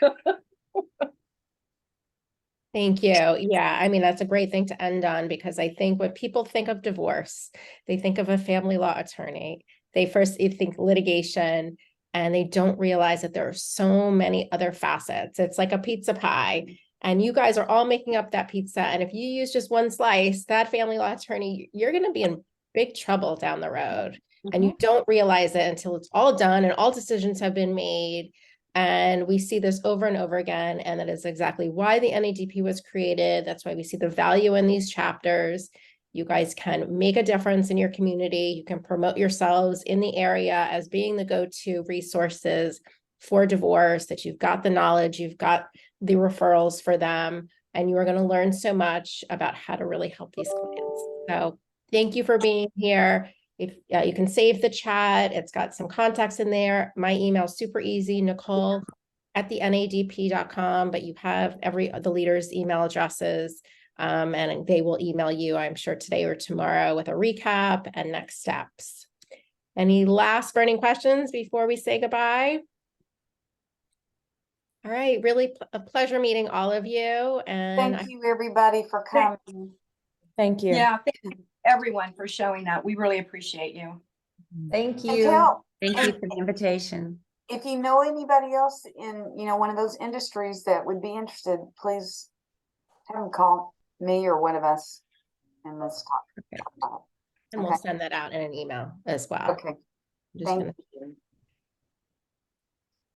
Thank you. Yeah, I mean, that's a great thing to end on, because I think when people think of divorce, they think of a family law attorney. They first think litigation, and they don't realize that there are so many other facets. It's like a pizza pie, and you guys are all making up that pizza. And if you use just one slice, that family law attorney, you're going to be in big trouble down the road. And you don't realize it until it's all done and all decisions have been made. And we see this over and over again. And that is exactly why the NADP was created. That's why we see the value in these chapters. You guys can make a difference in your community. You can promote yourselves in the area as being the go-to resources for divorce, that you've got the knowledge, you've got the referrals for them, and you are going to learn so much about how to really help these clients. So thank you for being here. If you can save the chat, it's got some contacts in there. My email is super easy, Nicole@thenadp.com, but you have the leaders' email addresses, and they will email you, I'm sure today or tomorrow, with a recap and next steps. Any last burning questions before we say goodbye? All right, really a pleasure meeting all of you. And Thank you, everybody, for coming. Thank you. Yeah, thank you everyone for showing up. We really appreciate you. Thank And you. Thank you for the invitation. if you know anybody else in, one of those industries that would be interested, please have them call me or one of us, and let's talk about it. we'll send that out in an email as well. Okay. I'm just Thank gonna you.